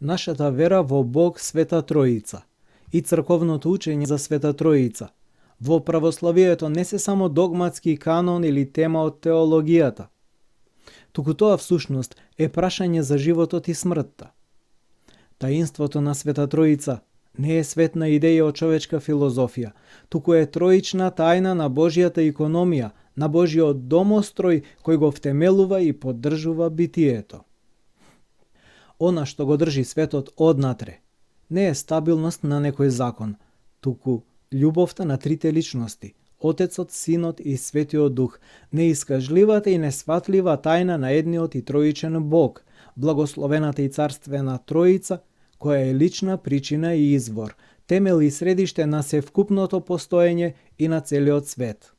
Нашата вера во Бог Света Троица и црковното учење за Света Троица во православието не се само догматски канон или тема од теологијата, туку тоа всушност е прашање за животот и смртта. Таинството на Света Троица не е светна идеја од човечка филозофија, туку е троична тајна на Божјата икономија, на Божјиот домострој кој го втемелува и поддржува битието. Она што го држи светот однатре не е стабилност на некој закон, туку љубовта на трите личности, Отецот, Синот и Светиот Дух, неискажливата и несватлива тајна на едниот и троичен Бог, благословената и царствена Троица, која е лична причина и извор, темел и средиште на севкупното постоење и на целиот свет.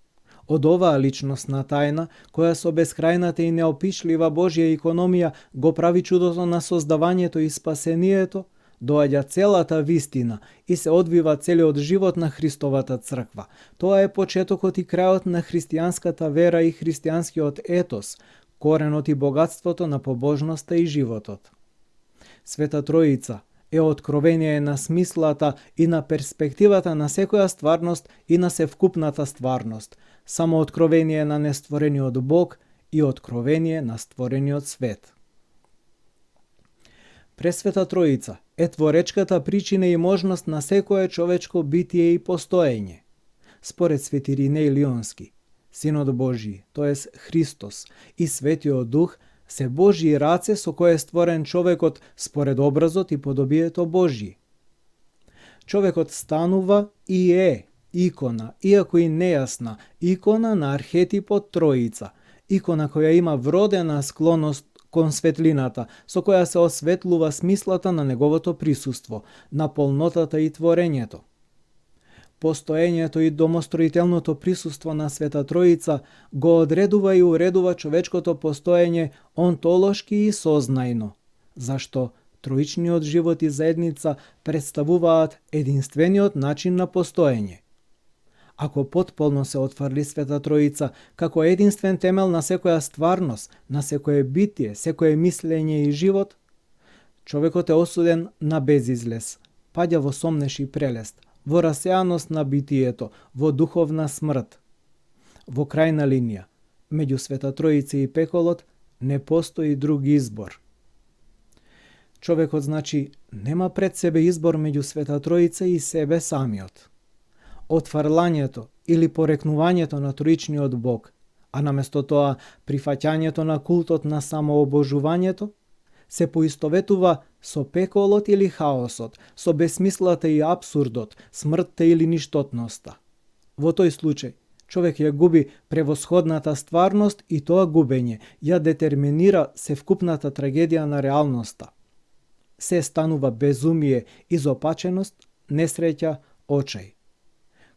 Од оваа личностна тајна, која со бескрајната и неопишлива Божја икономија го прави чудото на создавањето и спасението, доаѓа целата вистина и се одвива целиот живот на Христовата црква. Тоа е почетокот и крајот на христијанската вера и христијанскиот етос, коренот и богатството на побожноста и животот. Света Троица е откровение на смислата и на перспективата на секоја стварност и на севкупната стварност, само откровение на нестворениот Бог и откровение на створениот свет. Пресвета Троица е творечката причина и можност на секое човечко битие и постоење. Според Свети Иринеј Лионски, Синот Божји, тоест Христос и Светиот Дух се Божји раце со кој е створен човекот според образот и подобието Божји. Човекот станува и е икона, иако и нејасна, икона на архетипот Троица, икона која има вродена склоност кон светлината, со која се осветлува смислата на неговото присуство, на полнотата и творењето. Постоењето и домостроителното присуство на Света Троица го одредува и уредува човечкото постоење онтолошки и сознајно, зашто троичниот живот и заедница представуваат единствениот начин на постоење. Ако потполно се отфрли Света Троица како единствен темел на секоја стварност, на секое битие, секое мислење и живот, човекот е осуден на безизлез, паѓа во сомнеш и прелест, во расеаност на битието, во духовна смрт. Во крајна линија, меѓу Света Троица и пеколот не постои друг избор. Човекот, значи, нема пред себе избор меѓу Света Троица и себе самиот. Отфрлањето или порекнувањето на троичниот Бог, а наместо тоа прифаќањето на култот на самообожувањето, се поистоветува со пеколот или хаосот, со бесмислата и апсурдот, смртта или ништотноста. Во тој случај, човек ја губи превосходната стварност и тоа губење ја детерминира севкупната трагедија на реалноста. Се станува безумие, изопаченост, несреќа, очај.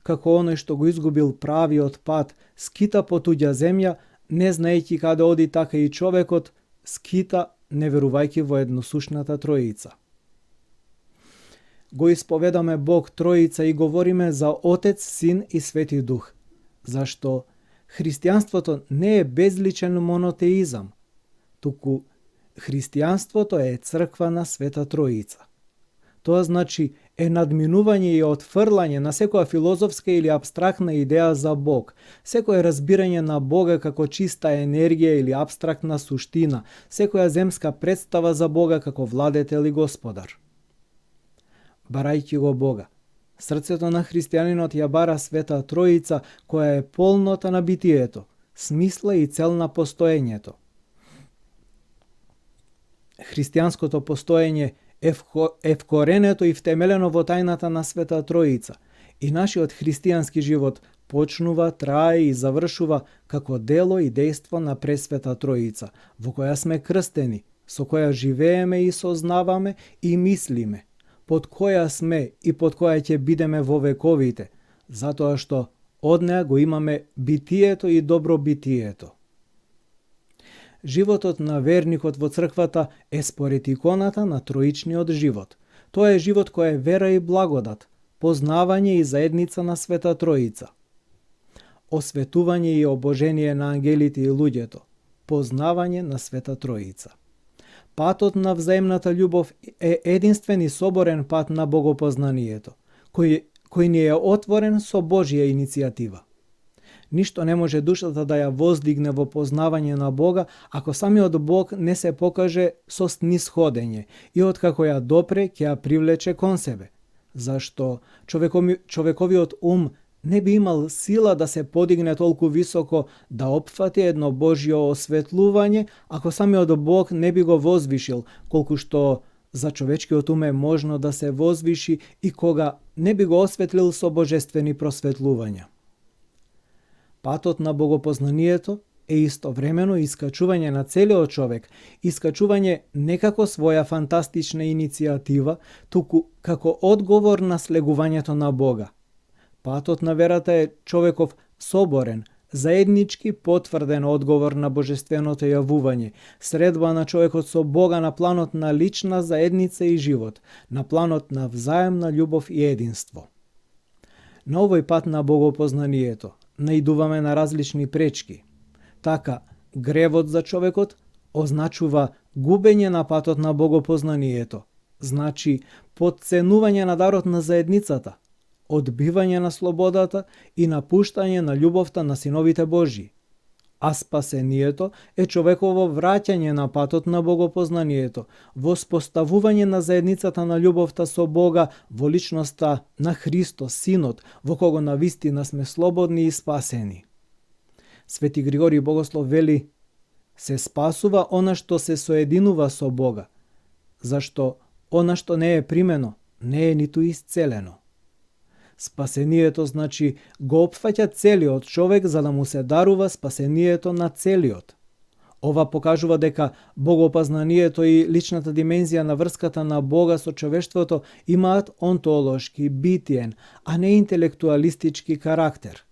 Како оној што го изгубил правиот пат, скита по туѓа земја, не знаејќи каде оди, така и човекот скита, не верувајќи во едносушната Троица. Го исповедаме Бог Троица и говориме за Отец, Син и Свети Дух, зашто христијанството не е безличен монотеизам, туку христијанството е црква на Света Троица. Тоа значи е надминување и отфрлање на секоја филозофска или абстрактна идеја за Бог, секое разбирање на Бога како чиста енергија или абстрактна суштина, секоја земска представа за Бога како владетел и господар. Барајќи го Бога, срцето на христијанинот ја бара Света Троица, која е полнота на битието, смисла и цел на постоењето. Христијанското постоење е вкоренето и втемелено во тајната на Света Троица и нашиот христијански живот почнува, трае и завршува како дело и дејство на Пресвета Троица, во која сме крстени, со која живееме и сознаваме и мислиме, под која сме и под која ќе бидеме во вековите, затоа што од неа го имаме битието и добробитието. Животот на верникот во црквата е според иконата на троичниот живот. Тоа е живот кој е вера и благодат, познавање и заедница на Света Троица. Осветување и обожение на ангелите и луѓето, познавање на Света Троица. Патот на взаемната љубов е единствен и соборен пат на богопознанието, кој ни е отворен со Божја иницијатива. Ништо не може душата да ја воздигне во познавање на Бога, ако самиот Бог не се покаже со снисходење и откако ја допре, ќе ја привлече кон себе. Зашто човековиот ум не би имал сила да се подигне толку високо да опфати едно Божјо осветлување, ако самиот Бог не би го возвишил, колку што за човечкиот ум е можно да се возвиши и кога не би го осветлил со божествени просветлувања. Патот на богопознанието е истовремено искачување на целиот човек, искачување не како своја фантастична иницијатива, туку како одговор на слегувањето на Бога. Патот на верата е човеков соборен, заеднички потврден одговор на божественото јавување, средба на човекот со Бога на планот на лична заедница и живот, на планот на взаемна љубов и единство. На овој пат на богопознанието наидуваме на различни пречки. Така, гревот за човекот означува губење на патот на богопознанието, значи потценување на дарот на заедницата, одбивање на слободата и напуштање на љубовта на синовите Божји. А спасението е човеково враќање на патот на богопознанието, воспоставување на заедницата на љубовта со Бога во личноста на Христос, Синот, во кого навистина сме слободни и спасени. Свети Григорий Богослов вели: се спасува она што се соединува со Бога, зашто она што не е примено, не е ниту исцелено. Спасението значи го опфаќа целиот човек за да му се дарува спасението на целиот. Ова покажува дека богопознанието и личната димензија на врската на Бога со човештвото имаат онтолошки, битиен, а не интелектуалистички карактер.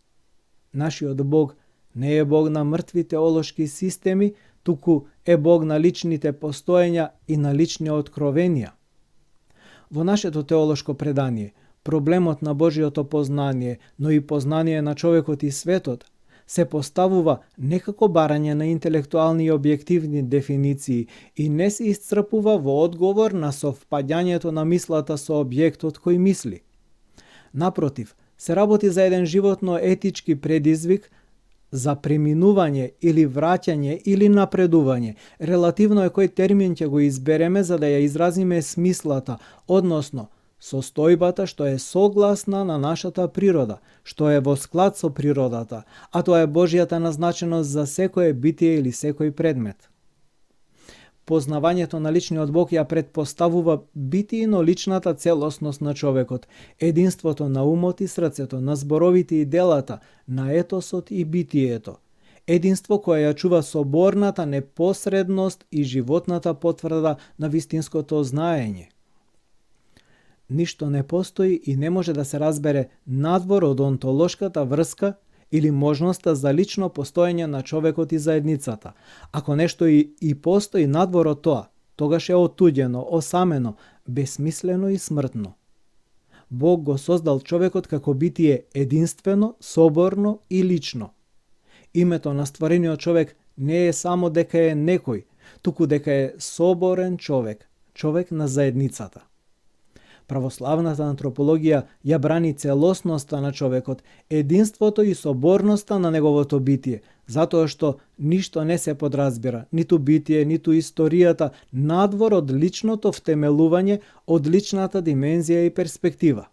Нашиот Бог не е Бог на мртви теолошки системи, туку е Бог на личните постоења и на лични откровенија. Во нашето теолошко предание, проблемот на Божиото познание, но и познание на човекот и светот, се поставува не како барање на интелектуални и објективни дефиниции и не се исцрпува во одговор на совпаѓањето на мислата со објектот кој мисли. Напротив, се работи за еден животно етички предизвик за преминување или враќање или напредување. Релативно е кој термин ќе го избереме за да ја изразиме смислата, односно состојбата што е согласна на нашата природа, што е во склад со природата, а тоа е Божјата назначеност за секое битие или секој предмет. Познавањето на личниот Бог ја предпоставува битино личната целосност на човекот, единството на умот и срцето, на зборовите и делата, на етосот и битието. Единство кое ја чува соборната непосредност и животната потврда на вистинското знаење. Ништо не постои и не може да се разбере надвор од онтолошката врска или можноста за лично постоење на човекот и заедницата. Ако нешто и постои надвор од тоа, тогаш е отуѓено, осамено, бесмислено и смртно. Бог го создал човекот како битие единствено, соборно и лично. Името на стварениот човек не е само дека е некој, туку дека е соборен човек, човек на заедницата. Православната антропологија ја брани целосноста на човекот, единството и соборноста на неговото битие, затоа што ништо не се подразбира, ниту битие, ниту историјата, надвор од личното втемелување, од личната димензија и перспектива.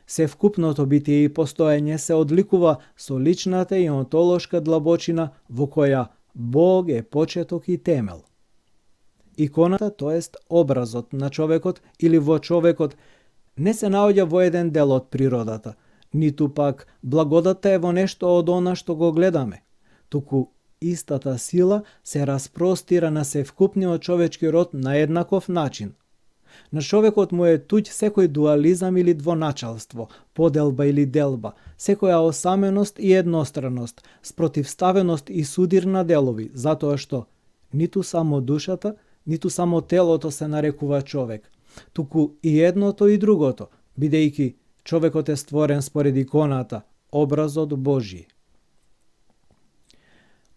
Севкупното битие и постоење се одликува со личната и онтолошка длабочина во која Бог е почеток и темел. Иконата, тоест образот на човекот или во човекот, не се наоѓа во еден дел од природата, ниту пак благодата е во нешто од она што го гледаме, туку истата сила се распростира на севкупниот човечки род на еднаков начин. На човекот му е туѓ секој дуализам или двоначалство, поделба или делба, секоја осаменост и едностраност, спротивставеност и судир на делови, затоа што ниту само душата, ниту само телото се нарекува човек, туку и едното и другото, бидејќи човекот е створен според иконата, образот Божји.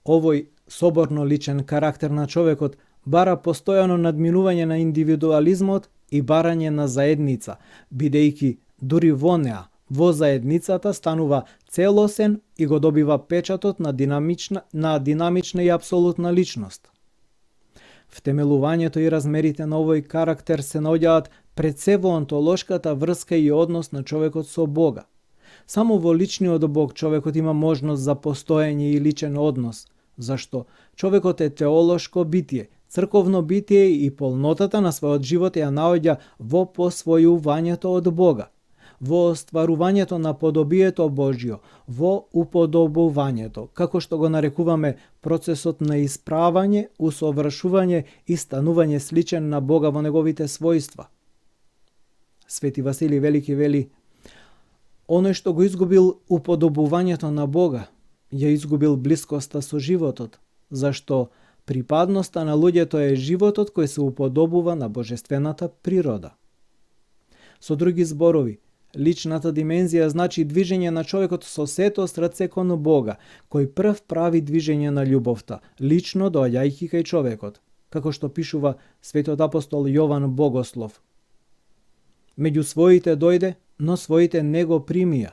Овој соборно личен карактер на човекот бара постојано надминување на индивидуализмот и барање на заедница, бидејќи дури во неа, во заедницата станува целосен и го добива печатот на динамична и апсолутна личност. Втемелувањето и размерите на овој карактер се наоѓаат пред се во онтолошката врска и однос на човекот со Бога. Само во личниот Бог човекот има можност за постоење и личен однос, зашто човекот е теолошко битие, црковно битие и полнотата на својот живот ја наоѓа во посвојувањето од Бога, во остварувањето на подобието Божјо, во уподобувањето, како што го нарекуваме процесот на исправање, усовршување и станување сличен на Бога во неговите својства. Свети Василий Велики вели: оној што го изгубил уподобувањето на Бога, ја изгубил блискоста со животот, зашто припадноста на луѓето е животот кој се уподобува на божествената природа. Со други зборови, личната димензија значи движење на човекот со сето срце кон Бога, кој прв прави движење на љубовта, лично доаѓајќи кај човекот, како што пишува светот апостол Јован Богослов. Меѓу своите дојде, но своите не го примија.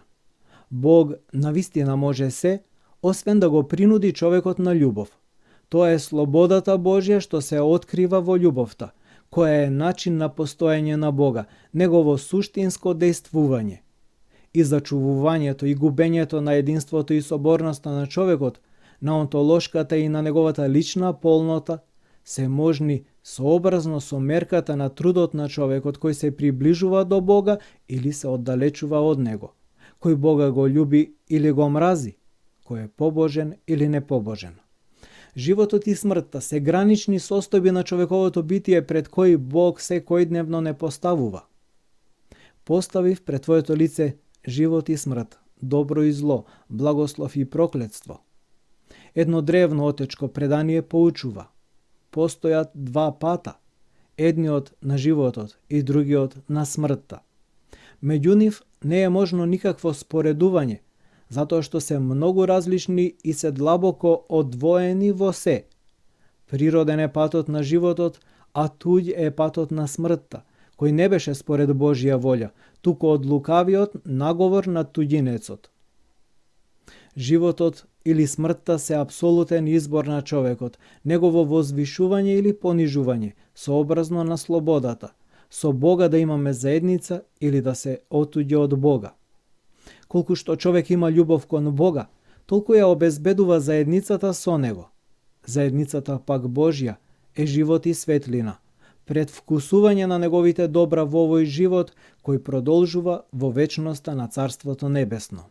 Бог навистина може се, освен да го принуди човекот на љубов. Тоа е слободата Божја што се открива во љубовта, која е начин на постоење на Бога, негово суштинско дејствување. И зачувувањето и губењето на единството и соборноста на човекот, на онтолошката и на неговата лична полнота, се можни сообразно со мерката на трудот на човекот кој се приближува до Бога или се оддалечува од Него, кој Бога го љуби или го мрази, кој е побожен или непобожен. Животот и смртта се гранични состојби на човековото битие пред кои Бог секојдневно не поставува. Поставив пред твоето лице живот и смрт, добро и зло, благослов и проклетство. Едно древно отечко предание поучува: постојат два пата, едниот на животот и другиот на смртта. Меѓу нив не е можно никакво споредување, затоа што се многу различни и се длабоко одвоени во се. Природен е патот на животот, а туѓ е патот на смртта, кој не беше според Божја волја, туку од лукавиот наговор на туѓинецот. Животот или смртта се апсолутен избор на човекот, негово возвишување или понижување, сообразно на слободата, со Бога да имаме заедница или да се отуѓе од Бога. Колку што човек има љубов кон Бога, толку ја обезбедува заедницата со Него. Заедницата пак Божја е живот и светлина, предвкусување на неговите добра во овој живот кој продолжува во вечноста на Царството Небесно.